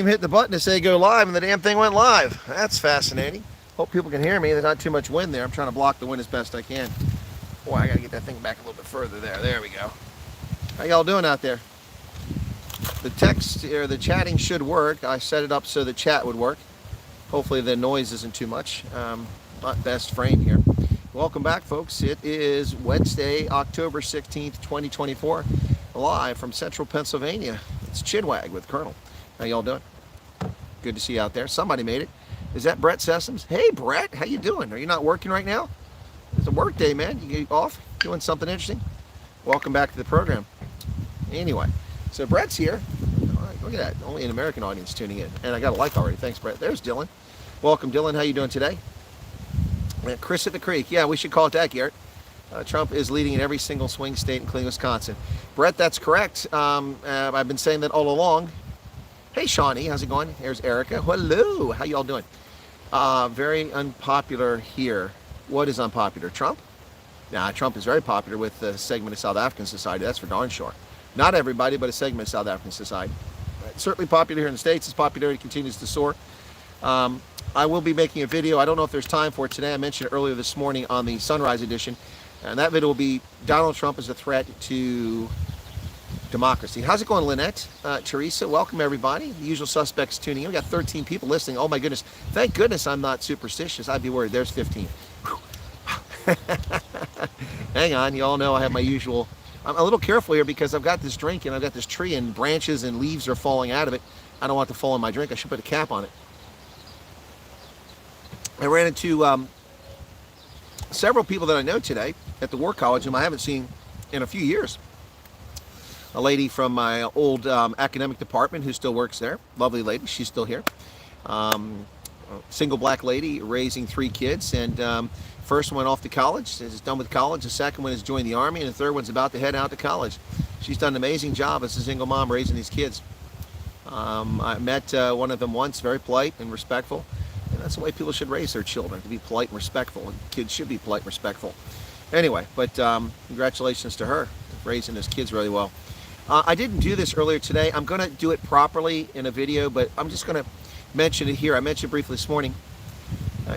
Hit the button to say go live, and the damn thing went live. That's fascinating. Hope people can hear me. There's not too much wind there. I'm trying to block the wind as best I can. Boy, I gotta get that thing back a little bit further there. There we go. How y'all doing out there? The text or the chatting should work. I set it up so the chat would work. Hopefully the noise isn't too much. Not best frame here. Welcome back, folks. It is Wednesday, October 16th, 2024, live from Central Pennsylvania. It's Chin Wag with Colonel. How y'all doing? Good to see you out there. Somebody made it. Is that Brett Sessoms? Hey, Brett, how you doing? Are you not working right now? It's a work day, man. You get off? Doing something interesting? Welcome back to the program. Anyway, so Brett's here. All right, look at that. Only an American audience tuning in. And I got a like already. Thanks, Brett. There's Dylan. Welcome, Dylan. How you doing today? And Chris at the Creek. Yeah, we should call it that, Garrett. Trump is leading in every single swing state, including Wisconsin. Brett, that's correct. I've been saying that all along. Hey, Shawnee, how's it going? Here's Erica. Hello, how y'all doing? Very unpopular here. What is unpopular? Trump? Nah, Trump is very popular with a segment of South African society. That's for darn sure. Not everybody, but a segment of South African society. Certainly popular here in the States. His popularity continues to soar. I will be making a video. I don't know if there's time for it today. I mentioned it earlier this morning on the Sunrise edition. And that video will be Donald Trump as a threat to democracy. How's it going, Lynette? Teresa, welcome everybody. The usual suspects tuning in. We got 13 people listening. Oh my goodness. Thank goodness I'm not superstitious. I'd be worried. There's 15. Hang on. You all know I have my usual. I'm a little careful here because I've got this drink and I've got this tree and branches and leaves are falling out of it. I don't want to fall in my drink. I should put a cap on it. I ran into several people that I know today at the War College whom I haven't seen in a few years. A lady from my old academic department who still works there. Lovely lady. She's still here. Single black lady raising 3 kids. And first one off to college. Is done with college. The second one is joined the Army. And the third one's about to head out to college. She's done an amazing job as a single mom raising these kids. I met one of them once. Very polite and respectful. And that's the way people should raise their children. To be polite and respectful. And kids should be polite and respectful. Anyway, but congratulations to her. Raising those kids really well. I didn't do this earlier today. I'm going to do it properly in a video, but I'm just going to mention it here. I mentioned briefly this morning.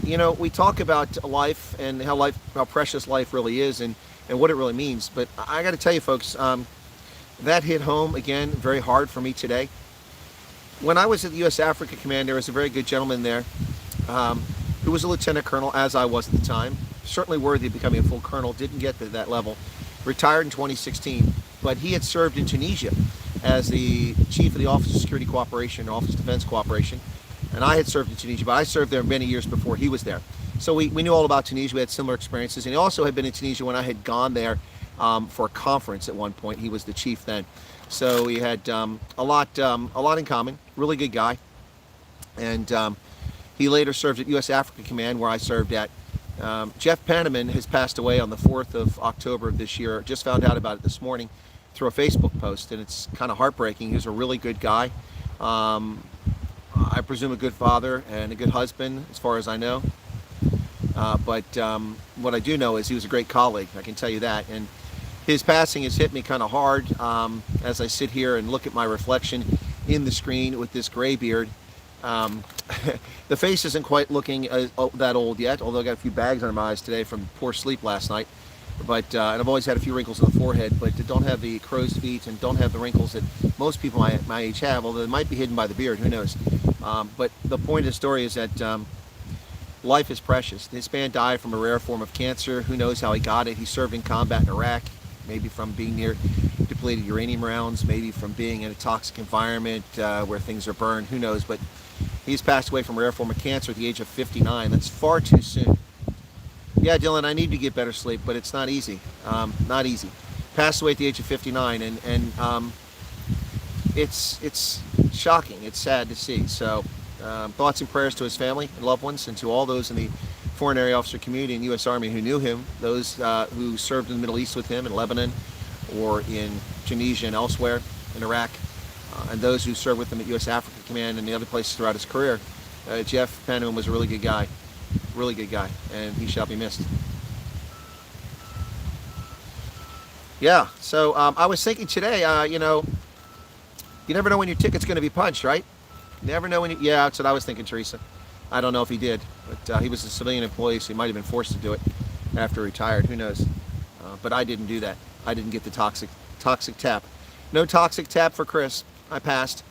You know, we talk about life and how precious life really is and what it really means. But I got to tell you, folks, that hit home again very hard for me today. When I was at the U.S. Africa Command, there was a very good gentleman there who was a lieutenant colonel, as I was at the time. Certainly worthy of becoming a full colonel. Didn't get to that level. Retired in 2016. But he had served in Tunisia as the chief of the Office of Security Cooperation, Office of Defense Cooperation. And I had served in Tunisia, but I served there many years before he was there. So we knew all about Tunisia. We had similar experiences. And he also had been in Tunisia when I had gone there for a conference at one point. He was the chief then. So we had a lot in common. Really good guy. And he later served at U.S. Africa Command, where I served at. Jeff Penniman has passed away on the 4th of October of this year. Just found out about it this morning through a Facebook post, and it's kind of heartbreaking. He was a really good guy. I presume a good father and a good husband, as far as I know. But what I do know is he was a great colleague. I can tell you that. And his passing has hit me kind of hard as I sit here and look at my reflection in the screen with this gray beard. The face isn't quite looking that old yet, although I got a few bags under my eyes today from poor sleep last night. But and I've always had a few wrinkles on the forehead, but don't have the crow's feet and don't have the wrinkles that most people my age have, although they might be hidden by the beard, who knows. But the point of the story is that life is precious. This man died from a rare form of cancer. Who knows how he got it? He served in combat in Iraq, maybe from being near depleted uranium rounds, maybe from being in a toxic environment where things are burned, who knows. But he's passed away from a rare form of cancer at the age of 59. That's far too soon. Yeah, Dylan, I need to get better sleep, but it's not easy. Not easy. Passed away at the age of 59, and it's shocking. It's sad to see. So thoughts and prayers to his family and loved ones, and to all those in the Foreign Area Officer community and U.S. Army who knew him, those who served in the Middle East with him, in Lebanon, or in Tunisia and elsewhere, in Iraq, and those who served with him at U.S. Africa Command and the other places throughout his career. Jeff Penniman was a really good guy. Really good guy, and he shall be missed. Yeah, so I was thinking today, you know, you never know when your ticket's going to be punched, right? Never know when. Yeah, that's what I was thinking, Teresa. I don't know if he did, but he was a civilian employee, so he might have been forced to do it after he retired. Who knows? But I didn't do that. I didn't get the toxic tap. No toxic tap for Chris. I passed.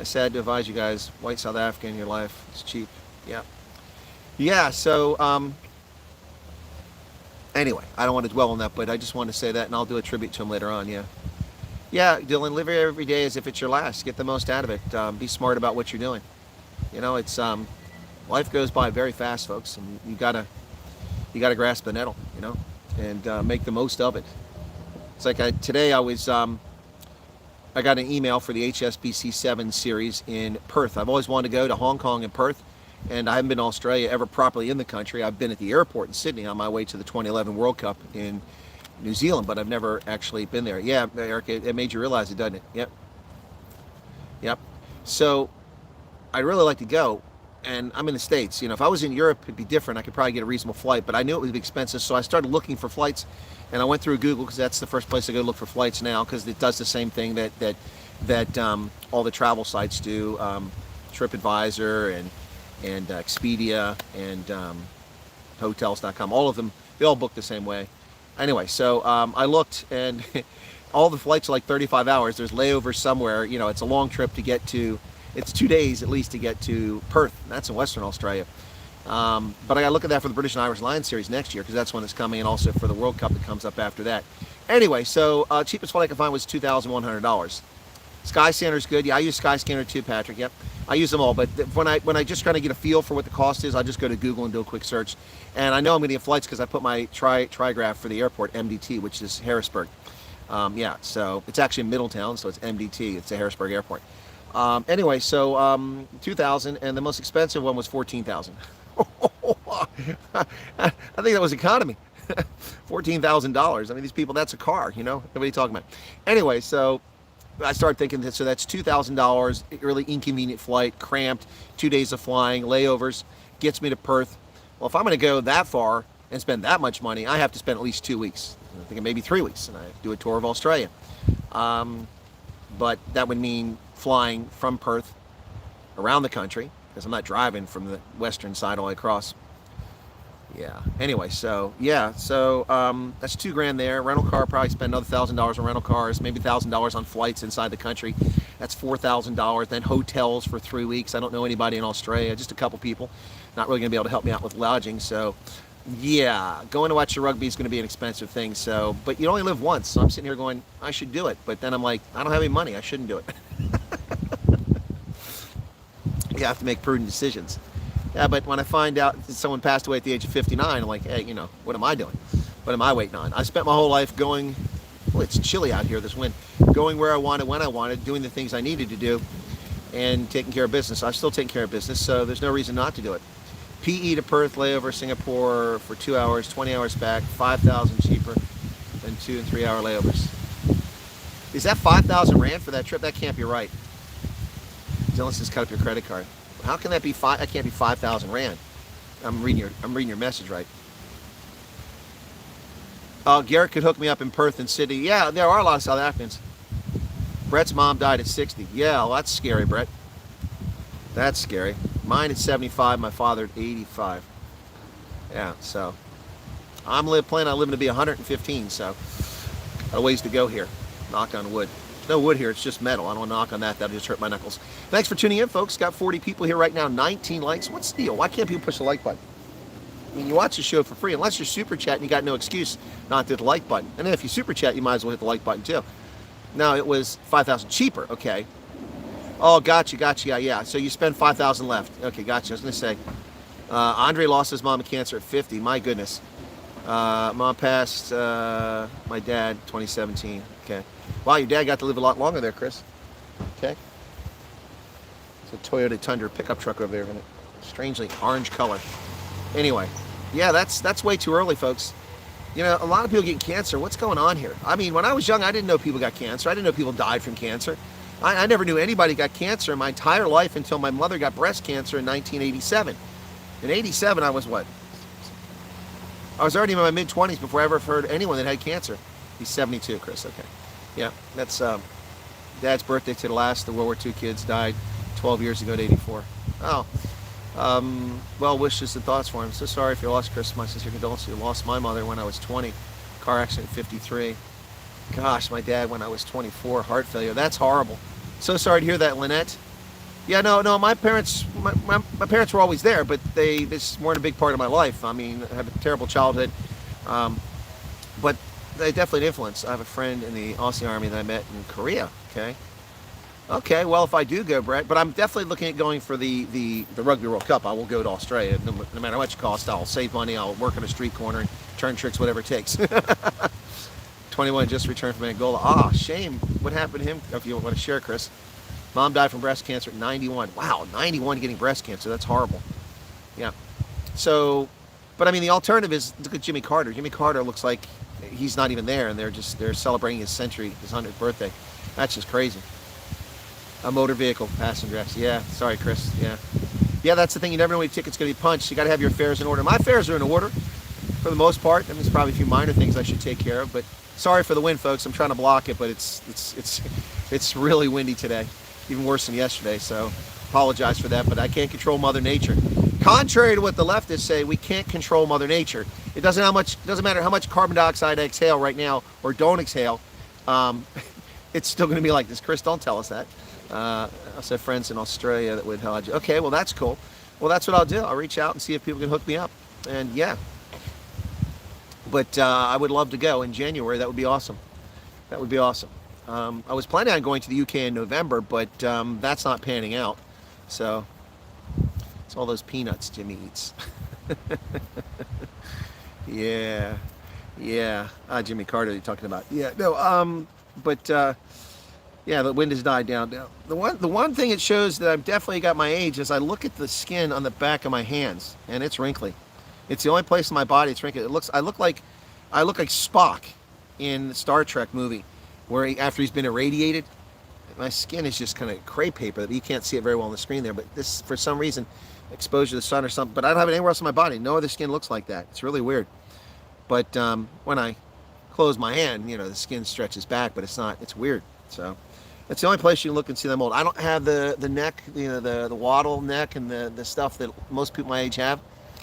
Sad to advise you guys, white South Africa in your life. It's cheap. Yeah. Yeah, so anyway, I don't want to dwell on that, but I just want to say that, and I'll do a tribute to him later on, yeah. Yeah, Dylan, live every day as if it's your last. Get the most out of it. Be smart about what you're doing. You know, it's life goes by very fast, folks, and you gotta grasp the nettle, you know, and make the most of it. It's like today I was I got an email for the HSBC 7 series in Perth. I've always wanted to go to Hong Kong and Perth, and I haven't been to Australia ever properly in the country. I've been at the airport in Sydney on my way to the 2011 World Cup in New Zealand, but I've never actually been there. Yeah, Eric, it made you realize it, doesn't it? Yep. Yep. So I'd really like to go, and I'm in the States. You know, if I was in Europe, it'd be different. I could probably get a reasonable flight, but I knew it would be expensive, so I started looking for flights, and I went through Google because that's the first place I go to look for flights now, because it does the same thing that all the travel sites do, TripAdvisor and Expedia and Hotels.com. All of them, they all book the same way. Anyway, so I looked, and all the flights are like 35 hours. There's layovers somewhere. You know, it's a long trip to get to. It's 2 days at least to get to Perth. That's in Western Australia. But I got to look at that for the British and Irish Lions series next year, because that's when it's coming, and also for the World Cup that comes up after that. Anyway, so cheapest flight I could find was $2,100. Skyscanner's good. Yeah, I use Skyscanner too, Patrick. Yep, I use them all. But when I just trying to get a feel for what the cost is, I just go to Google and do a quick search. And I know I'm going to get flights because I put my trigraph for the airport, MDT, which is Harrisburg. Yeah, so it's actually in Middletown, so it's MDT. It's the Harrisburg Airport. Anyway, so 2,000, and the most expensive one was 14,000. I think that was economy. $14,000. I mean, these people, that's a car, you know? What are you talking about? Anyway, so I started thinking that, so that's $2,000, really inconvenient flight, cramped, 2 days of flying, layovers, gets me to Perth. Well, if I'm going to go that far and spend that much money, I have to spend at least 2 weeks. I'm thinking maybe 3 weeks, and I do a tour of Australia. But that would mean flying from Perth around the country, because I'm not driving from the western side all the way across. Yeah. Anyway, so yeah, so that's $2,000 there. Rental car, probably spend another $1,000 on rental cars, maybe $1,000 on flights inside the country. That's $4,000. Then hotels for 3 weeks. I don't know anybody in Australia, just a couple people. Not really going to be able to help me out with lodging. So yeah, going to watch the rugby is going to be an expensive thing. So, but you only live once. So I'm sitting here going, I should do it. But then I'm like, I don't have any money. I shouldn't do it. You have to make prudent decisions. Yeah, but when I find out that someone passed away at the age of 59, I'm like, hey, you know, what am I doing? What am I waiting on? I spent my whole life going, well, it's chilly out here this wind, going where I wanted, when I wanted, doing the things I needed to do, and taking care of business. I'm still taking care of business, so there's no reason not to do it. PE to Perth, layover, Singapore for 2 hours, 20 hours back, 5,000 cheaper than 2 and 3 hour layovers. Is that 5,000 Rand for that trip? That can't be right. Dylan says cut up your credit card. How can that be that can't be 5,000 Rand. I'm reading your message right. Garrett could hook me up in Perth and Sydney. Yeah, there are a lot of South Africans. Brett's mom died at 60. Yeah, well, that's scary, Brett. That's scary. Mine at 75, my father at 85. Yeah, so I'm planning on living to be 115, so got a ways to go here. Knock on wood. No wood here, it's just metal. I don't want to knock on that. That'll just hurt my knuckles. Thanks for tuning in, folks. Got 40 people here right now, 19 likes. What's the deal? Why can't people push the like button? I mean, you watch the show for free. Unless you're super chatting, you got no excuse not to hit the like button. And then if you super chat, you might as well hit the like button too. Now, it was 5,000 cheaper. Okay. Oh, gotcha. Yeah. So you spend 5,000 left. Okay, gotcha. I was going to say, Andre lost his mom of cancer at 50. My goodness. Mom passed my dad 2017. Okay. Wow, your dad got to live a lot longer there, Chris. Okay. It's a Toyota Tundra pickup truck over there in a strangely orange color. Anyway, yeah, that's way too early, folks. You know, a lot of people get cancer. What's going on here? I mean, when I was young, I didn't know people got cancer. I didn't know people died from cancer. I never knew anybody got cancer in my entire life until my mother got breast cancer in 1987. In 87, I was what? I was already in my mid-20s before I ever heard anyone that had cancer. He's 72, Chris. Okay. Yeah, that's Dad's birthday to the last. The World War II kids died 12 years ago to 84. Oh, well wishes and thoughts for him. So sorry if you lost Chris. My sister condolences. You lost my mother when I was 20. Car accident 53. Gosh, my dad when I was 24. Heart failure. That's horrible. So sorry to hear that, Lynette. Yeah, no. My parents were always there, but this weren't a big part of my life. I mean, I had a terrible childhood, but they definitely an influence. I have a friend in the Aussie Army that I met in Korea. Okay, well, if I do go, Brett, but I'm definitely looking at going for the Rugby World Cup. I will go to Australia. No matter how much it costs, I'll save money. I'll work on a street corner and turn tricks, whatever it takes. 21, just returned from Angola. Ah, shame. What happened to him? If you want to share, Chris. Mom died from breast cancer at 91. Wow, 91 getting breast cancer. That's horrible. Yeah. So, but I mean, the alternative is, look at Jimmy Carter. Jimmy Carter looks like he's not even there, and they're celebrating his 100th birthday. That's just crazy. A motor vehicle passenger. Yeah, sorry, Chris. Yeah, that's the thing. You never know when your ticket's going to be punched. You got to have your affairs in order. My affairs are in order for the most part. I mean, there's probably a few minor things I should take care of, but sorry for the wind, folks. I'm trying to block it, but it's really windy today, even worse than yesterday. So apologize for that, but I can't control Mother Nature. Contrary to what the leftists say, we can't control Mother Nature. It doesn't matter how much carbon dioxide I exhale right now or don't exhale. It's still going to be like this. Chris, don't tell us that. I also have friends in Australia that would help you. Okay, well, that's cool. Well, that's what I'll do. I'll reach out and see if people can hook me up. And yeah. But I would love to go in January. That would be awesome. That would be awesome. I was planning on going to the UK in November, but that's not panning out. So it's all those peanuts Jimmy eats. Yeah. Jimmy Carter you're talking about. Yeah, no, yeah, the wind has died down. The one thing it shows that I've definitely got my age is I look at the skin on the back of my hands, and it's wrinkly. It's the only place in my body it's wrinkly. I look like Spock in the Star Trek movie, where after he's been irradiated, my skin is just kind of crepe paper. You can't see it very well on the screen there, but this, for some reason, exposure to the sun or something. But I don't have it anywhere else in my body. No other skin looks like that. It's really weird. But when I close my hand, the skin stretches back, but it's not. It's weird. So it's the only place you can look and see them old. I don't have the neck, the waddle neck and the stuff that most people my age have.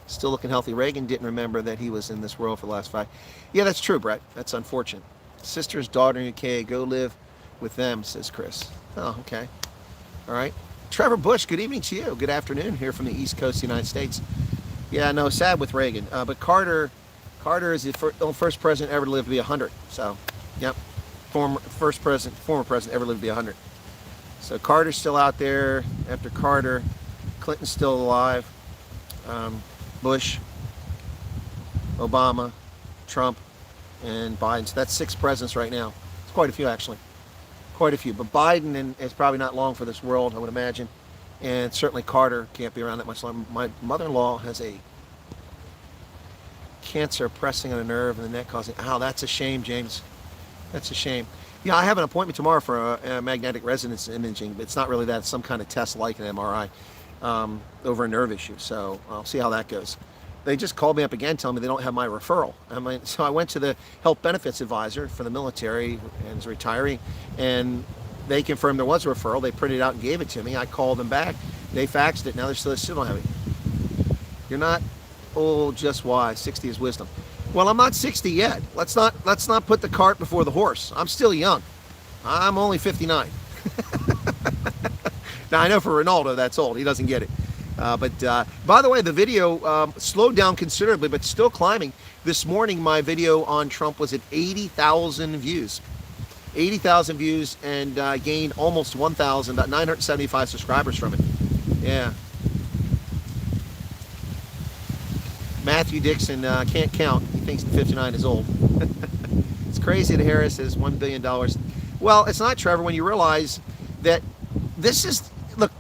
Still looking healthy. Reagan didn't remember that he was in this world for the last 5. Yeah, that's true, Brett. That's unfortunate. Sister's daughter in UK. Go live with them, says Chris. Oh, okay. All right. Trevor Bush, good evening to you. Good afternoon here from the East Coast of the United States. Yeah, no, sad with Reagan. But Carter is the first president ever to live to be 100. So, yep. Former president ever lived to be 100. So Carter's still out there. After Carter, Clinton's still alive. Bush, Obama, Trump, and Biden. So that's 6 presidents right now. It's quite a few, actually. Quite a few. But Biden is probably not long for this world, I would imagine. And certainly Carter can't be around that much longer. My mother-in-law has a cancer pressing on a nerve in the neck causing... Ow, that's a shame, James. That's a shame. Yeah, I have an appointment tomorrow for a magnetic resonance imaging, but it's not really that. It's some kind of test like an MRI over a nerve issue. So I'll see how that goes. They just called me up again telling me they don't have my referral. So I went to the health benefits advisor for the military and as a retiree, and they confirmed there was a referral. They printed it out and gave it to me. I called them back. They faxed it. Now they still don't have it. You're not old, just wise. 60 is wisdom. Well, I'm not 60 yet. Let's not put the cart before the horse. I'm still young. I'm only 59. Now, I know for Ronaldo that's old. He doesn't get it. But by the way, the video slowed down considerably, but still climbing. This morning, my video on Trump was at 80,000 views. 80,000 views, and gained almost 1,000, about 975 subscribers from it. Yeah. Matthew Dixon can't count. He thinks 59 is old. It's crazy that Harris has $1 billion. Well, it's not, Trevor, when you realize that this is, look,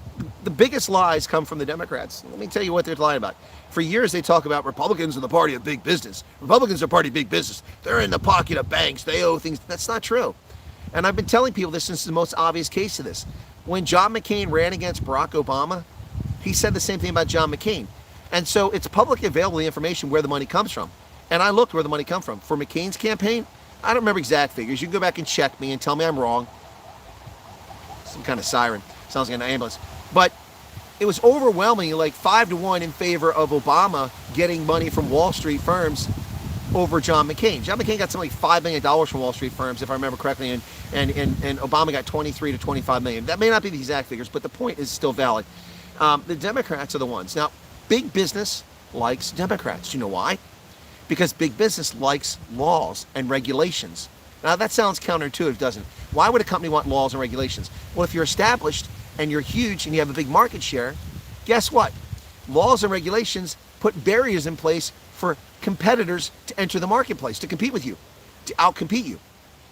the biggest lies come from the Democrats. Let me tell you what they're lying about. For years, they talk about Republicans are the party of big business. Republicans are party of big business. They're in the pocket of banks. They owe things. That's not true. And I've been telling people this since the most obvious case of this. When John McCain ran against Barack Obama, he said the same thing about John McCain. And so it's publicly available, the information where the money comes from. And I looked where the money come from. For McCain's campaign, I don't remember exact figures. You can go back and check me and tell me I'm wrong. Some kind of siren. Sounds like an ambulance. But it was overwhelmingly like 5-1 in favor of Obama getting money from Wall Street firms over John McCain. John McCain got something like $5 million from Wall Street firms, if I remember correctly, and Obama got 23 to 25 million. That may not be the exact figures, but the point is still valid. The Democrats are the ones. Now, big business likes Democrats. Do you know why? Because big business likes laws and regulations. Now, that sounds counterintuitive, doesn't it? Why would a company want laws and regulations? Well, if you're established and you're huge and you have a big market share, guess what? Laws and regulations put barriers in place for competitors to enter the marketplace, to compete with you, to outcompete you.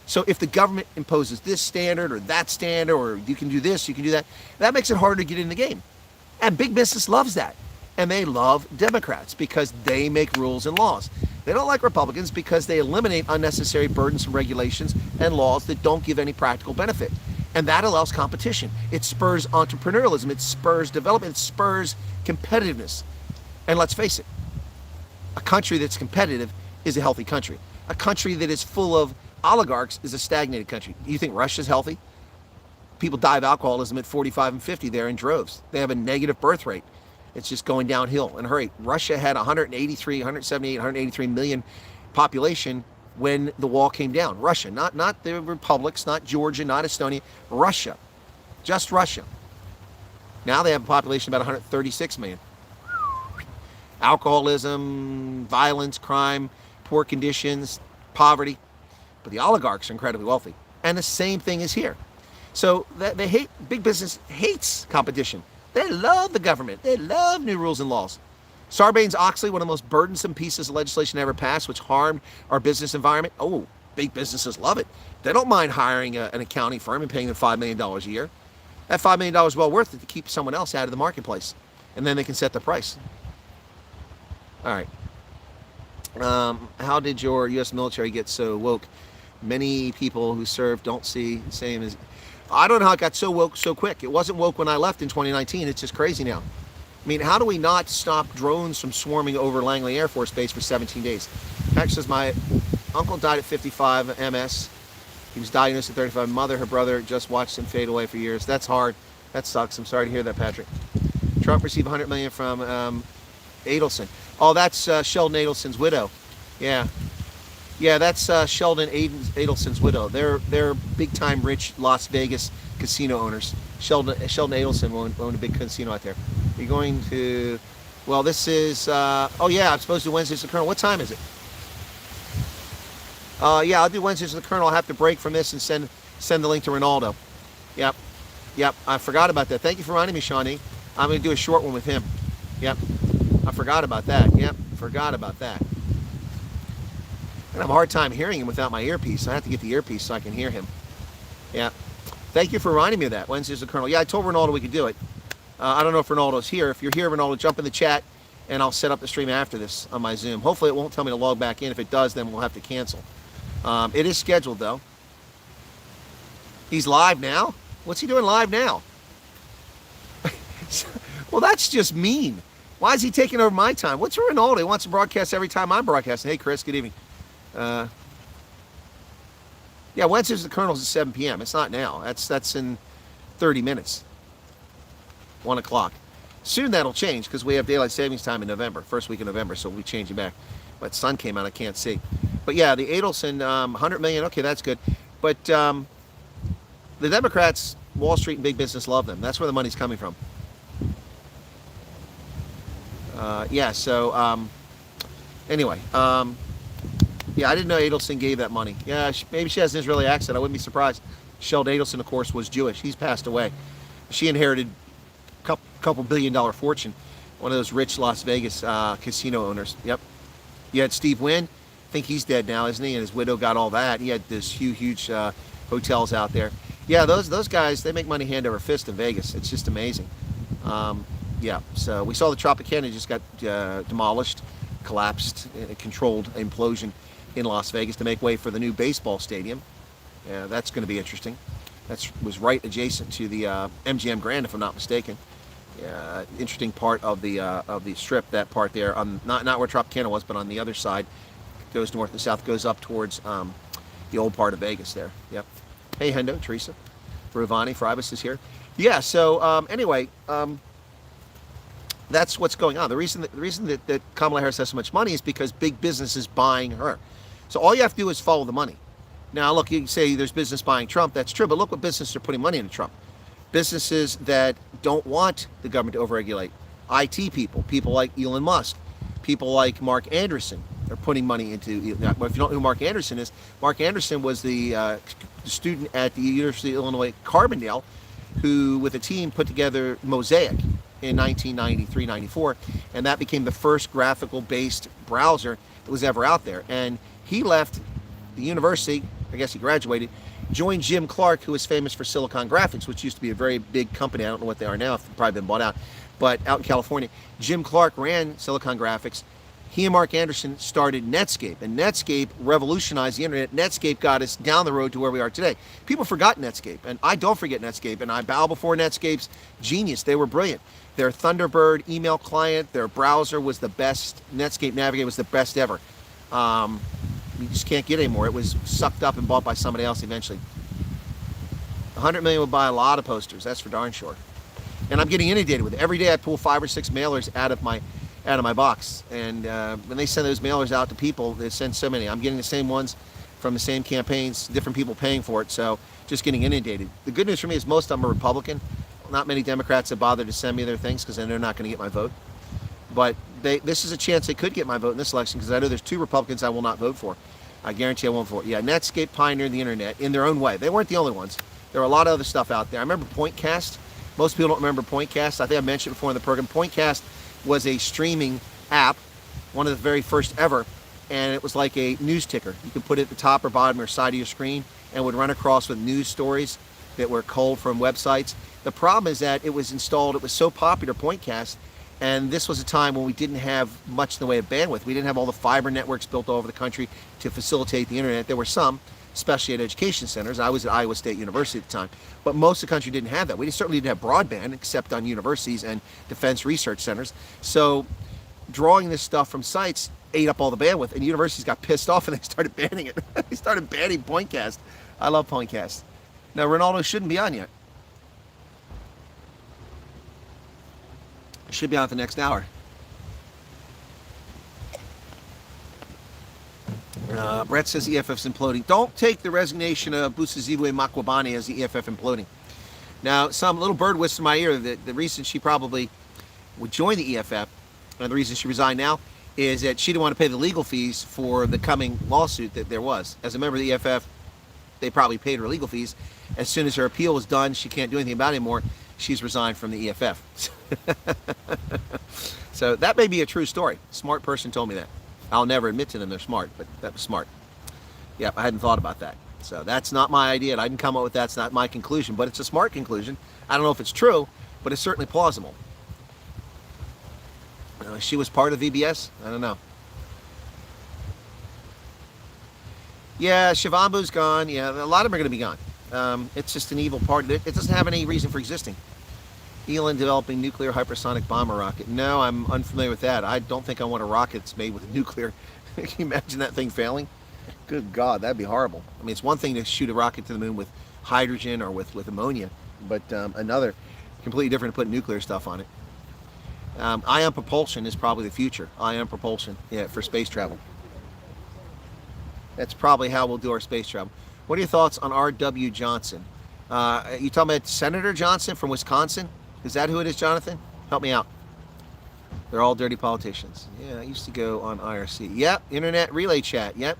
So if the government imposes this standard or that standard, or you can do this, you can do that, that makes it harder to get in the game. And big business loves that. And they love Democrats because they make rules and laws. They don't like Republicans because they eliminate unnecessary burdensome regulations and laws that don't give any practical benefit. And that allows competition. It spurs entrepreneurialism. It spurs development. It spurs competitiveness. And let's face it, a country that's competitive is a healthy country. A country that is full of oligarchs is a stagnated country. You think Russia's healthy? People die of alcoholism at 45 and 50 there in droves. They have a negative birth rate. It's just going downhill in a hurry. Russia had 178 million population when the wall came down. Russia, not the republics, not Georgia, not Estonia, Russia. Just Russia. Now they have a population of about 136 million. Alcoholism, violence, crime, poor conditions, poverty. But the oligarchs are incredibly wealthy. And the same thing is here. So they hate, big business hates competition. They love the government. They love new rules and laws. Sarbanes-Oxley, one of the most burdensome pieces of legislation ever passed, which harmed our business environment. Oh, big businesses love it. They don't mind hiring an accounting firm and paying them $5 million a year. That $5 million is well worth it to keep someone else out of the marketplace. And then they can set the price. All right. How did your U.S. military get so woke? Many people who serve don't see the same as... I don't know how it got so woke so quick. It wasn't woke when I left in 2019. It's just crazy now. I mean, how do we not stop drones from swarming over Langley Air Force Base for 17 days? Patrick says, my uncle died at 55 MS. He was diagnosed at 35. Mother, her brother, just watched him fade away for years. That's hard. That sucks. I'm sorry to hear that, Patrick. Trump received $100 million from Adelson. Oh, that's Sheldon Adelson's widow. Yeah. Yeah, that's Sheldon Adelson's widow. They're big-time rich Las Vegas casino owners. Sheldon Adelson owned a big casino out there. You're going to... Well, this is... oh, yeah, I'm supposed to do Wednesdays with the Colonel. What time is it? Yeah, I'll do Wednesdays with the Colonel. I'll have to break from this and send the link to Ronaldo. Yep. Yep, I forgot about that. Thank you for reminding me, Shawnee. I'm going to do a short one with him. Yep. I forgot about that. Yep, forgot about that. I have a hard time hearing him without my earpiece. I have to get the earpiece so I can hear him. Yeah. Thank you for reminding me of that. Wednesdays with the Colonel. Yeah, I told Ronaldo we could do it. I don't know if Ronaldo's here. If you're here, Ronaldo, jump in the chat, and I'll set up the stream after this on my Zoom. Hopefully it won't tell me to log back in. If it does, then we'll have to cancel. It is scheduled, though. He's live now? What's he doing live now? Well, that's just mean. Why is he taking over my time? What's Ronaldo? He wants to broadcast every time I'm broadcasting. Hey, Chris, good evening. Yeah, Wednesdays with the Colonel's at 7 p.m. It's not now. That's in 30 minutes. 1 o'clock. Soon that'll change because we have daylight savings time in November, first week of November, so we'll be changing back. But sun came out, I can't see. But yeah, the Adelson, 100 million, okay, that's good. But the Democrats, Wall Street and big business love them. That's where the money's coming from. Yeah, so anyway, yeah, I didn't know Adelson gave that money. Yeah, maybe she has an Israeli accent. I wouldn't be surprised. Sheldon Adelson, of course, was Jewish. He's passed away. She inherited a couple $1 billion fortune. One of those rich Las Vegas casino owners. Yep. You had Steve Wynn. I think he's dead now, isn't he? And his widow got all that. He had this huge hotels out there. Yeah, those guys, they make money hand over fist in Vegas. It's just amazing. Yeah, so we saw the Tropicana just got demolished, collapsed, a controlled implosion in Las Vegas to make way for the new baseball stadium. Yeah, that's going to be interesting. That was right adjacent to the MGM Grand, if I'm not mistaken. Yeah, interesting part of the strip. That part there, on not where Tropicana was, but on the other side, goes north and south, goes up towards the old part of Vegas there. Yep. Hey, Hendo, Teresa, Ravani, Fribus is here. Yeah. So anyway, that's what's going on. The reason that Kamala Harris has so much money is because big business is buying her. So all you have to do is follow the money. Now, look, you can say there's business buying Trump. That's true, but look what businesses are putting money into Trump. Businesses that don't want the government to overregulate. IT people, people like Elon Musk, people like Mark Anderson are putting money into. If you don't know who Mark Anderson is, Mark Anderson was the student at the University of Illinois Carbondale, who, with a team, put together Mosaic in 1993-94, and that became the first graphical-based browser that was ever out there. And he left the university, I guess he graduated, joined Jim Clark, who was famous for Silicon Graphics, which used to be a very big company. I don't know what they are now, they've probably been bought out, but out in California. Jim Clark ran Silicon Graphics. He and Mark Anderson started Netscape, and Netscape revolutionized the internet. Netscape got us down the road to where we are today. People forgot Netscape, and I don't forget Netscape, and I bow before Netscape's genius. They were brilliant. Their Thunderbird email client, their browser was the best. Netscape Navigator was the best ever. You just can't get anymore. It was sucked up and bought by somebody else eventually. 100 million would buy a lot of posters, that's for darn sure. And I'm getting inundated with it. Every day I pull 5 or 6 mailers out of my box, and when they send those mailers out to people, they send so many. I'm getting the same ones from the same campaigns, different people paying for it, so just getting inundated. The good news for me is most of them are Republican. Not many Democrats have bothered to send me their things because then they're not going to get my vote. But this is a chance they could get my vote in this election, because I know there's 2 Republicans I will not vote for. I guarantee I won't vote. Yeah, Netscape pioneered the internet in their own way. They weren't the only ones. There were a lot of other stuff out there. I remember Pointcast. Most people don't remember Pointcast. I think I mentioned it before in the program. Pointcast was a streaming app, one of the very first ever, and it was like a news ticker. You could put it at the top or bottom or side of your screen, and would run across with news stories that were culled from websites. The problem is that it was installed, it was so popular, Pointcast, and this was a time when we didn't have much in the way of bandwidth. We didn't have all the fiber networks built all over the country to facilitate the internet. There were some, especially at education centers. I was at Iowa State University at the time, but most of the country didn't have that. We certainly didn't have broadband, except on universities and defense research centers. So drawing this stuff from sites ate up all the bandwidth, and universities got pissed off and they started banning it. They started banning Pointcast. I love Pointcast. Now, Ronaldo shouldn't be on yet. Should be on the next hour. Brett says EFF's imploding. Don't take the resignation of Busizibwe Makwabane as the EFF imploding. Now, some little bird whispered in my ear that the reason she probably would join the EFF, and the reason she resigned now, is that she didn't want to pay the legal fees for the coming lawsuit that there was. As a member of the EFF, they probably paid her legal fees. As soon as her appeal was done, she can't do anything about it anymore. She's resigned from the EFF. So that may be a true story. A smart person told me that. I'll never admit to them they're smart, but that was smart. Yep, I hadn't thought about that. So that's not my idea. I didn't come up with that. It's not my conclusion, but it's a smart conclusion. I don't know if it's true, but it's certainly plausible. She was part of VBS? I don't know. Yeah, Shivambu's gone. Yeah, a lot of them are going to be gone. It's just an evil party. It doesn't have any reason for existing. Elon developing nuclear hypersonic bomber rocket. No, I'm unfamiliar with that. I don't think I want a rocket that's made with nuclear. Can you imagine that thing failing? Good God, that'd be horrible. I mean, it's one thing to shoot a rocket to the moon with hydrogen or with ammonia, but another, completely different to put nuclear stuff on it. Ion propulsion is probably the future. Ion propulsion, yeah, for space travel. That's probably how we'll do our space travel. What are your thoughts on R.W. Johnson? You talking about Senator Johnson from Wisconsin? Is that who it is, Jonathan? Help me out. They're all dirty politicians. Yeah, I used to go on IRC. Yep, Internet Relay Chat. Yep.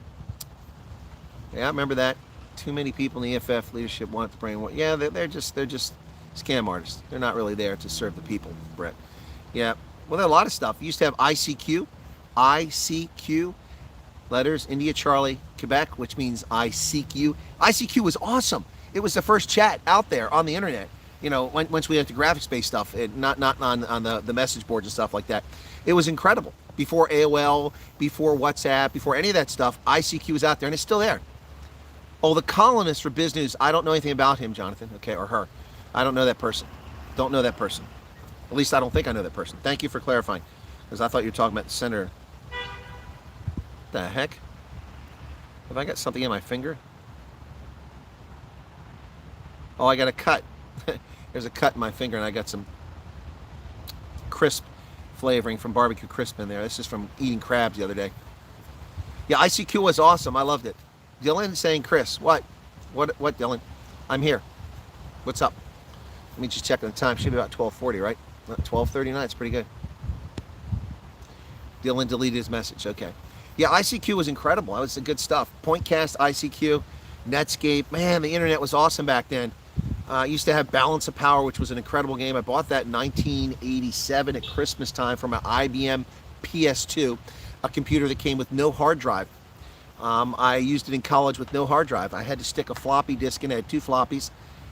Yeah, I remember that. Too many people in the EFF leadership want to bring. Yeah, they're just scam artists. They're not really there to serve the people, Brett. Yeah. Well, there are a lot of stuff. You used to have ICQ. ICQ. Letters, India, Charlie, Quebec, which means I seek you. ICQ was awesome. It was the first chat out there on the internet. You know, once we had the graphics-based stuff, not on the message boards and stuff like that. It was incredible. Before AOL, before WhatsApp, before any of that stuff, ICQ was out there, and it's still there. Oh, the columnist for Biz News. I don't know anything about him, Jonathan, okay, or her. I don't know that person. Don't know that person. At least I don't think I know that person. Thank you for clarifying, because I thought you were talking about the senator. What the heck? Have I got something in my finger? Oh, I got a cut. There's a cut in my finger, and I got some crisp flavoring from barbecue crisp in there. This is from eating crabs the other day. Yeah, ICQ was awesome. I loved it. Dylan saying, Chris, what, Dylan? I'm here. What's up? Let me just check on the time. Should be about 12:40, right? 12:39. It's pretty good. Dylan deleted his message. Okay. Yeah, ICQ was incredible. That was the good stuff. Pointcast, ICQ, Netscape. Man, the internet was awesome back then. I used to have Balance of Power, which was an incredible game. I bought that in 1987 at Christmas time from an IBM PS2, a computer that came with no hard drive. I used it in college with no hard drive. I had to stick a floppy disk in. I had 2 floppies.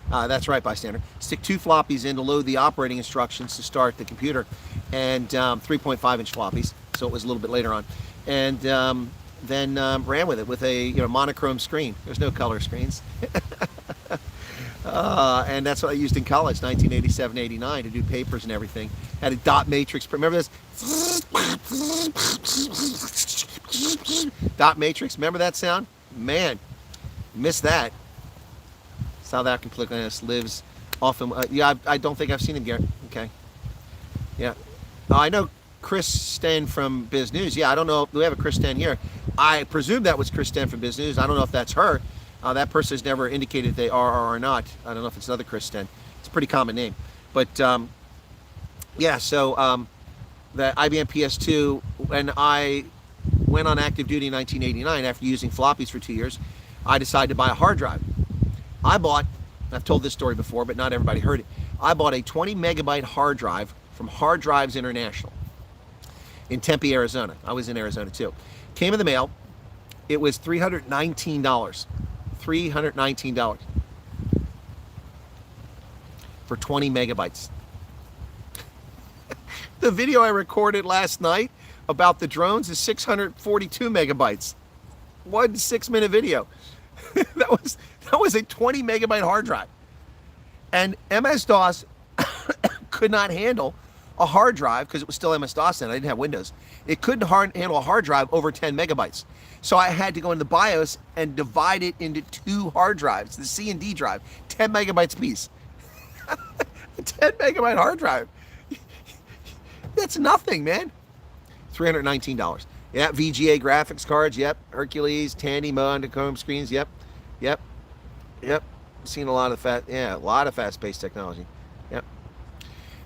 That's right, bystander. Stick 2 floppies in to load the operating instructions to start the computer, and 3.5-inch floppies, so it was a little bit later on. And then ran with it with a monochrome screen. There's no color screens. And that's what I used in college, 1987, 89, to do papers and everything. Had a dot matrix. Remember this? Dot matrix. Remember that sound? Man, missed that. South African polygamist lives often. Yeah, I don't think I've seen him, Garrett. Okay. Yeah. I know Chris Sten from Biz News. Yeah, I don't know. We have a Chris Sten here. I presume that was Chris Sten from Biz News. I don't know if that's her. That person has never indicated if they are or are not. I don't know if it's another Chris Sten. It's a pretty common name. But yeah, so the IBM PS2, when I went on active duty in 1989 after using floppies for 2 years, I decided to buy a hard drive. I've told this story before, but not everybody heard it. I bought a 20 megabyte hard drive from Hard Drives International in Tempe, Arizona. I was in Arizona too. Came in the mail. It was $319. $319 for 20 megabytes. The video I recorded last night about the drones is 642 megabytes. 1 6-minute video. that was a 20 megabyte hard drive. And MS-DOS could not handle a hard drive because it was still MS-DOS then. I didn't have Windows. It couldn't handle a hard drive over 10 megabytes. So I had to go into the BIOS and divide it into 2 hard drives, the C and D drive, 10 megabytes apiece. A 10 megabyte hard drive. That's nothing, man. $319. Yeah, VGA graphics cards, yep. Hercules, Tandy, monochrome screens, yep. Seen a lot of fast-paced technology. Yep.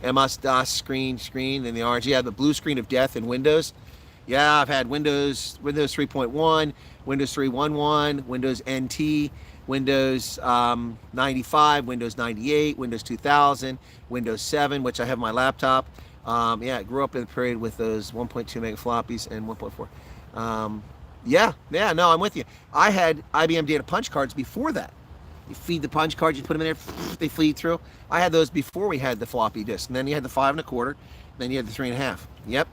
MS-DOS screen, and the orange. Yeah, the blue screen of death in Windows. Yeah, I've had Windows 3.1, Windows 3.11, Windows NT, Windows 95, Windows 98, Windows 2000, Windows 7, which I have on my laptop. Yeah, I grew up in the period with those 1.2 mega floppies and 1.4. Yeah, no, I'm with you. I had IBM data punch cards before that. You feed the punch cards, you put them in there, they feed through. I had those before we had the floppy disk. And then you had the 5 1/4, then you had the 3 1/2. Yep.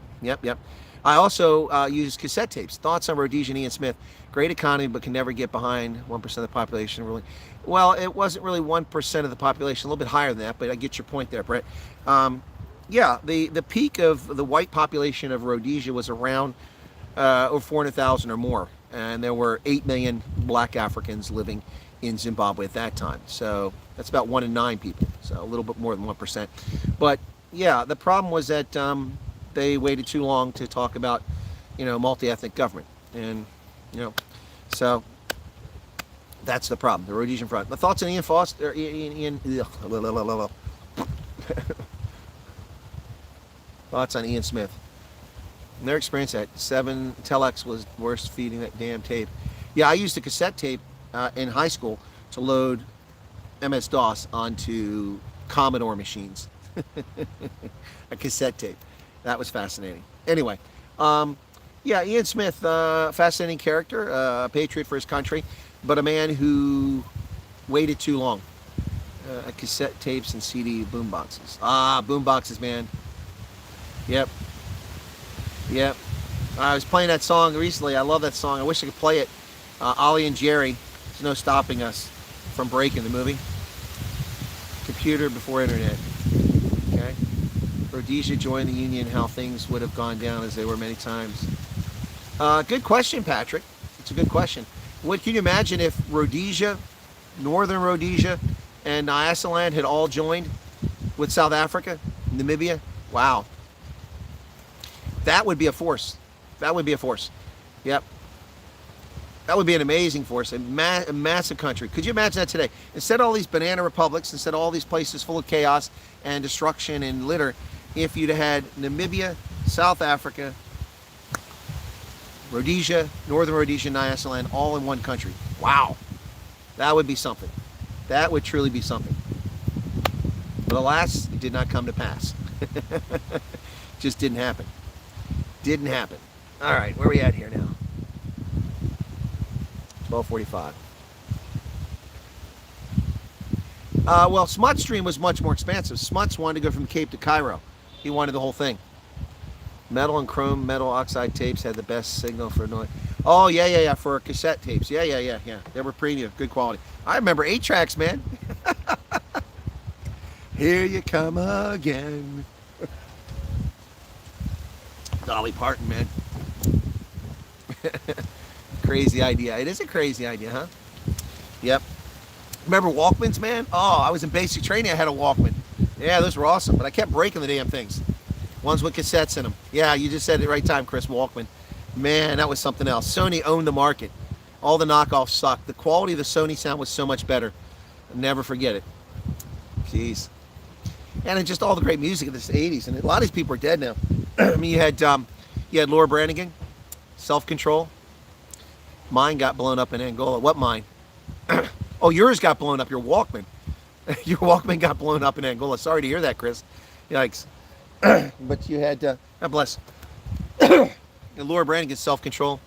I also used cassette tapes. Thoughts on Rhodesia and Ian Smith. Great economy, but can never get behind 1% of the population. Really, well, it wasn't really 1% of the population, a little bit higher than that, but I get your point there, Brett. Yeah, the peak of the white population of Rhodesia was around over 400,000 or more, and there were 8 million black Africans living in Zimbabwe at that time. So that's about 1 in 9 people, so a little bit more than 1%. But yeah, the problem was that they waited too long to talk about, multi-ethnic government, and so that's the problem. The Rhodesian Front. My thoughts on Ian Foster? Thoughts on Ian Smith? Their experience at 7 telex was worse feeding that damn tape. Yeah, I used a cassette tape in high school to load MS-DOS onto Commodore machines. A cassette tape. That was fascinating. Anyway, yeah, Ian Smith, fascinating character, a patriot for his country, but a man who waited too long. Cassette tapes and CD boomboxes. Boomboxes, man. Yep. I was playing that song recently. I love that song. I wish I could play it. Ollie and Jerry. There's no stopping us from breaking the movie. Computer before internet. Okay. Rhodesia joined the Union, how things would have gone down as they were many times. Good question, Patrick. It's a good question. What can you imagine if Rhodesia, Northern Rhodesia, and Nyasaland had all joined with South Africa, Namibia. Wow. That would be a force. That would be a force. Yep. That would be an amazing force, a massive country. Could you imagine that today? Instead of all these banana republics, instead of all these places full of chaos and destruction and litter, if you'd had Namibia, South Africa, Rhodesia, Northern Rhodesia, Nyasaland, all in one country. Wow. That would be something. That would truly be something. But alas, it did not come to pass. Just didn't happen. Didn't happen. All right, where are we at here now? 12:45. Well, Smut's dream was much more expansive. Smuts wanted to go from Cape to Cairo. He wanted the whole thing. Metal and chrome metal oxide tapes had the best signal for noise. Oh, yeah, for cassette tapes. Yeah. They were premium, good quality. I remember 8-tracks, man. Here you come again. Dolly Parton, man. Crazy idea. It is a crazy idea, huh? Yep. Remember Walkmans, man? Oh, I was in basic training. I had a Walkman. Yeah, those were awesome, but I kept breaking the damn things. Ones with cassettes in them. Yeah, you just said it right time, Chris. Walkman. Man, that was something else. Sony owned the market. All the knockoffs sucked. The quality of the Sony sound was so much better. I'll never forget it. Jeez. And then just all the great music of the 80s. And a lot of these people are dead now. I mean, you had Laura Branigan, Self-Control. Mine got blown up in Angola. What mine? Oh, yours got blown up. Your Walkman. Your Walkman got blown up in Angola. Sorry to hear that, Chris. Yikes. But you had, God bless. Laura Branigan's Self-Control.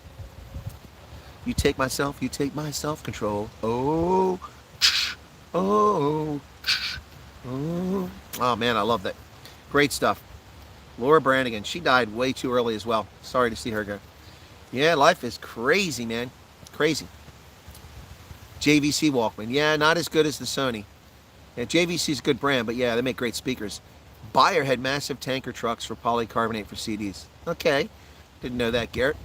You take my self-control. Oh. Oh, man, I love that. Great stuff. Laura Branigan. She died way too early as well. Sorry to see her go. Yeah, life is crazy, man. Crazy. JVC Walkman. Yeah, not as good as the Sony. Yeah, JVC's a good brand, but yeah, they make great speakers. Bayer had massive tanker trucks for polycarbonate for CDs. Okay. Didn't know that, Garrett.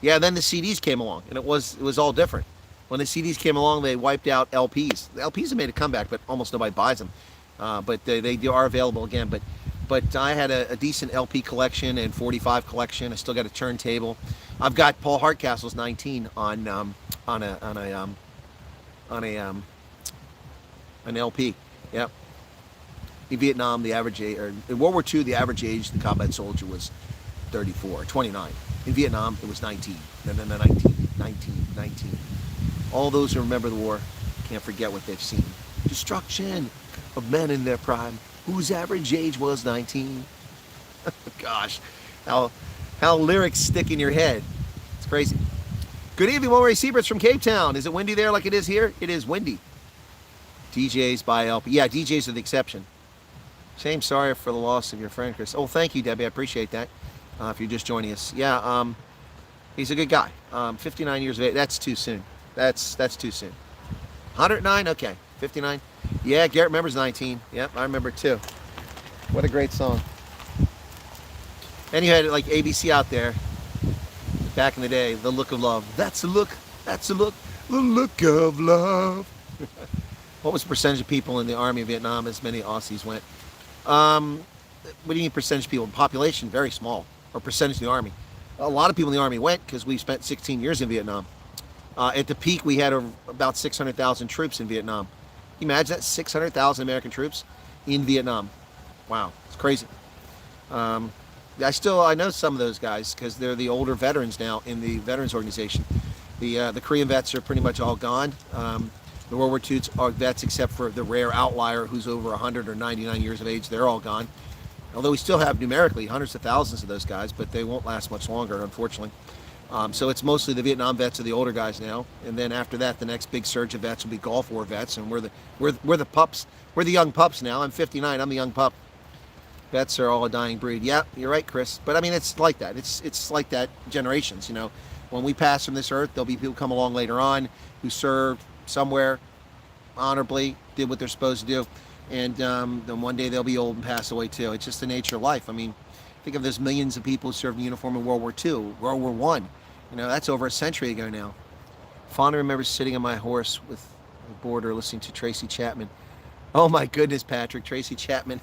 Yeah, then the CDs came along, and it was all different. When the CDs came along, they wiped out LPs. The LPs have made a comeback, but almost nobody buys them. But they are available again. But I had a decent LP collection and 45 collection. I still got a turntable. I've got Paul Hardcastle's 19 on an LP. Yep. In Vietnam, the average age, or in World War II, the average age of the combat soldier was 34, 29. In Vietnam, it was 19. No, 19. All those who remember the war can't forget what they've seen. Destruction of men in their prime, whose average age was 19. Gosh, how lyrics stick in your head. It's crazy. Good evening, Mulray Seabrits from Cape Town. Is it windy there like it is here? It is windy. DJs by LP. Yeah, DJs are the exception. Same, sorry for the loss of your friend, Chris. Oh, thank you, Debbie. I appreciate that. If you're just joining us. Yeah, he's a good guy. 59 years of age. That's too soon. That's too soon. 109? Okay. 59? Yeah, Garrett remembers 19. Yep, I remember it too. What a great song. And you had like ABC out there back in the day, The Look of Love. That's the look. That's the look. The look of love. What was the percentage of people in the Army of Vietnam? As many Aussies went. What do you mean percentage of people? Population, very small. Or percentage of the Army. A lot of people in the Army went because we spent 16 years in Vietnam. At the peak, we had about 600,000 troops in Vietnam. Can you imagine that? 600,000 American troops in Vietnam. Wow, it's crazy. I know some of those guys because they're the older veterans now in the veterans organization. The Korean vets are pretty much all gone. The World War II are vets except for the rare outlier who's over 100 or 99 years of age. They're all gone. Although we still have numerically hundreds of thousands of those guys, but they won't last much longer, unfortunately. So it's mostly the Vietnam vets are the older guys now, and then after that, the next big surge of vets will be Gulf War vets, and we're the pups. We're the young pups now. I'm 59. I'm the young pup. Vets are all a dying breed. Yeah, you're right, Chris. But I mean, it's like that. It's like that generations. You know, when we pass from this earth, there'll be people come along later on who served somewhere honorably, did what they're supposed to do, and then one day they'll be old and pass away too. It's just the nature of life. I mean, think of those millions of people who served in uniform in World War II, World War I. You know, that's over a century ago now. Fondly remembers sitting on my horse with the border listening to Tracy Chapman. Oh my goodness, Patrick. Tracy Chapman.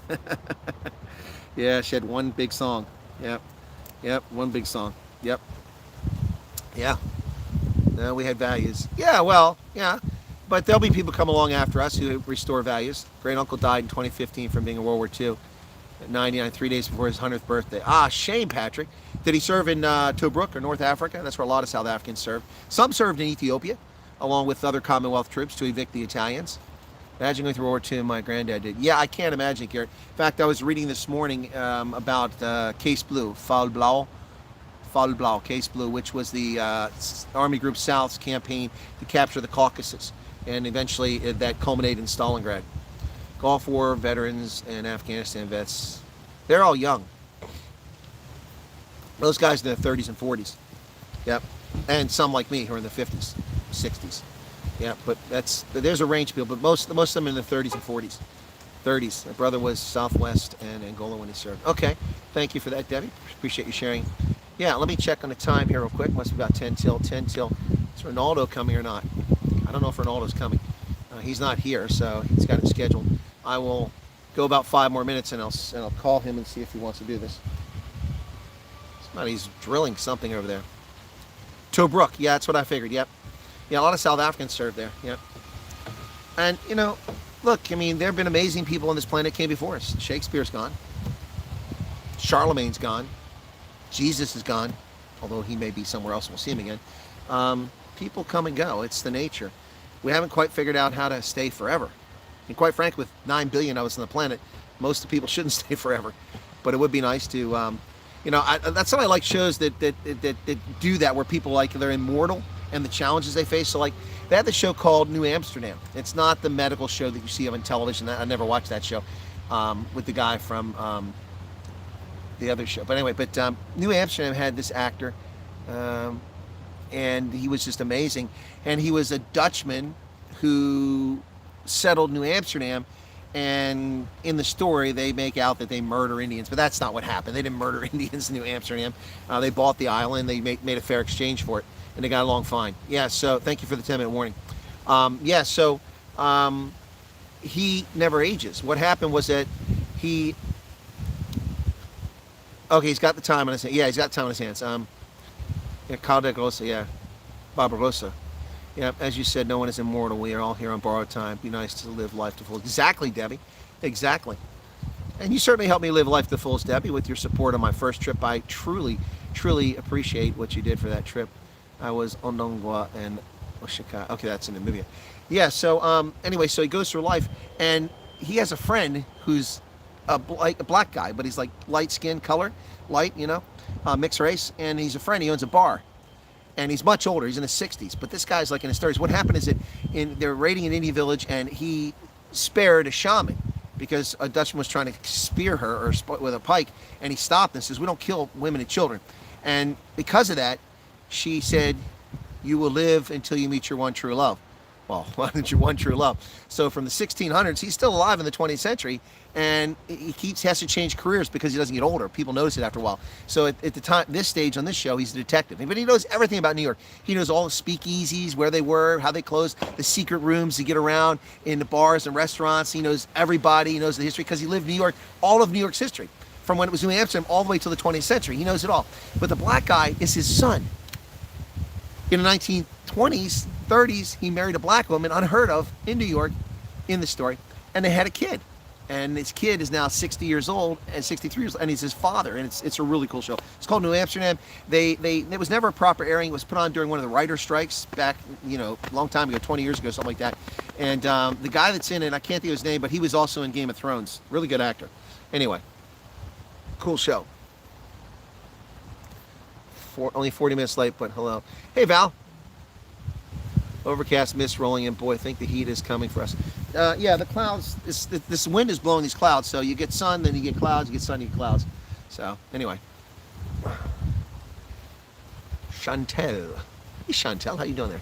Yeah, she had one big song. Yep. Yep. One big song. Yep. Yeah. No, we had values. Yeah, well, yeah. But there'll be people come along after us who restore values. Great uncle died in 2015 from being in World War II at 99, 3 days before his 100th birthday. Ah, shame, Patrick. Did he serve in Tobruk or North Africa? That's where a lot of South Africans served. Some served in Ethiopia, along with other Commonwealth troops to evict the Italians. Imagine going through World War II, my granddad did. Yeah, I can't imagine, Garrett. In fact, I was reading this morning about Case Blue, Fall Blau, Case Blue, which was the Army Group South's campaign to capture the Caucasus. And eventually that culminated in Stalingrad. Gulf War veterans and Afghanistan vets, they're all young. Those guys in their 30s and 40s. Yep. And some like me who are in the 50s, 60s. Yeah, but there's a range of people, but most of them in the 30s and 40s. 30s. My brother was Southwest and Angola when he served. Okay. Thank you for that, Debbie. Appreciate you sharing. Yeah, let me check on the time here real quick. Must be about 10 till. Is Ronaldo coming or not? I don't know if Ronaldo's coming. He's not here, so he's got it scheduled. I will go about 5 more minutes and I'll call him and see if he wants to do this. He's drilling something over there. Tobruk, yeah, that's what I figured. Yep. Yeah, a lot of South Africans served there. Yep. And look, I mean, there have been amazing people on this planet came before us. Shakespeare's gone. Charlemagne's gone. Jesus is gone, although he may be somewhere else. We'll see him again. People come and go. It's the nature. We haven't quite figured out how to stay forever. And quite frankly, with 9 billion of us on the planet, most of the people shouldn't stay forever. But it would be nice to, that's why I like shows that do that, where people they're immortal and the challenges they face. So they had the show called New Amsterdam. It's not the medical show that you see on television. I never watched that show with the guy from the other show. But anyway, New Amsterdam had this actor, and he was just amazing. And he was a Dutchman who settled New Amsterdam. And in the story, they make out that they murder Indians, but that's not what happened. They didn't murder Indians in New Amsterdam. They bought the island. They made a fair exchange for it, and they got along fine. Yeah, so thank you for the 10-minute warning. He never ages. What happened was that he's got the time on his hands. Yeah, he's got time on his hands. Calderosa, yeah, Barbarossa. Yeah, as you said, no one is immortal. We are all here on borrowed time. Be nice to live life to the fullest. Exactly, Debbie. Exactly. And you certainly helped me live life to the fullest, Debbie, with your support on my first trip. I truly, truly appreciate what you did for that trip. I was Ondongwa and Oshika. Okay, that's in Namibia. Yeah, so anyway, so he goes through life, and he has a friend who's a black guy, but he's like light skin color, light, mixed race, and he's a friend. He owns a bar. And he's much older. He's in his 60s. But this guy's in his 30s. What happened is that they're raiding an Indian village, and he spared a shaman because a Dutchman was trying to spear her with a pike, and he stopped and says, "We don't kill women and children." And because of that, she said, "You will live until you meet your one true love." Well, why didn't your one true love? So from the 1600s, he's still alive in the 20th century, and he has to change careers because he doesn't get older. People notice it after a while. So at the time, this stage on this show, he's a detective. But he knows everything about New York. He knows all the speakeasies, where they were, how they closed, the secret rooms to get around in the bars and restaurants. He knows everybody. He knows the history because he lived in New York, all of New York's history, from when it was New Amsterdam all the way to the 20th century. He knows it all. But the black guy is his son. In the 1920s, 30s, he married a black woman, unheard of, in New York, in the story, and they had a kid. And his kid is now 60 years old and 63 years old, and he's his father, and it's a really cool show. It's called New Amsterdam. It was never a proper airing. It was put on during one of the writer strikes back, a long time ago, 20 years ago, something like that. And the guy that's in it, I can't think of his name, but he was also in Game of Thrones. Really good actor. Anyway, cool show. Only 40 minutes late, but hello. Hey, Val. Overcast, mist rolling in. Boy, I think the heat is coming for us. Yeah, the clouds, this wind is blowing these clouds, so you get sun, then you get clouds, you get sun, you get clouds. So, anyway. Chantel. Hey, Chantel, how you doing there?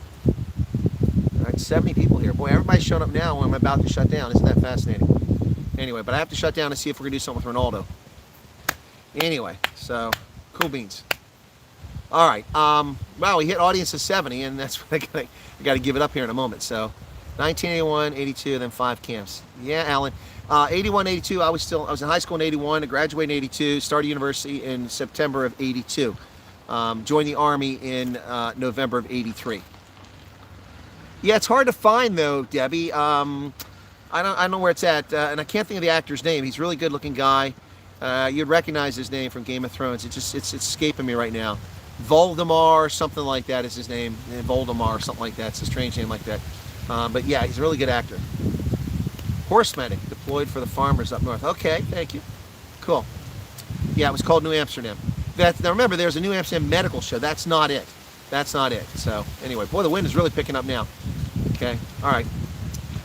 All right, 70 people here. Boy, everybody's showing up now when I'm about to shut down. Isn't that fascinating? Anyway, but I have to shut down to see if we're going to do something with Ronaldo. Anyway, so, cool beans. All right. Wow, we hit audience of 70, and that's what I got to give it up here in a moment. So, 1981, 82, then 5 camps. Yeah, Alan. 81, 82, I was in high school in 81, I graduated in 82, started university in September of 82. Joined the Army in November of 83. Yeah, it's hard to find though, Debbie. I don't know where it's at, and I can't think of the actor's name. He's a really good-looking guy. You'd recognize his name from Game of Thrones. It's escaping me right now. Voldemar, something like that is his name. Voldemar, something like that. It's a strange name like that. But yeah, he's a really good actor. Horse medic, deployed for the farmers up north. Okay, thank you. Cool. Yeah, it was called New Amsterdam. Now remember, there's a New Amsterdam medical show. That's not it. That's not it. So anyway, boy, the wind is really picking up now. Okay, all right.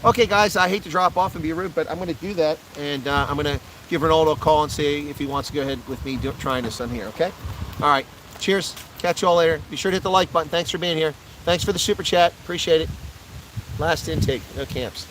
Okay, guys, I hate to drop off and be rude, but I'm going to do that, and I'm going to give Ronaldo a call and see if he wants to go ahead with me trying this on here, okay? All right, cheers. Catch you all later. Be sure to hit the like button. Thanks for being here. Thanks for the super chat. Appreciate it. Last intake. No camps.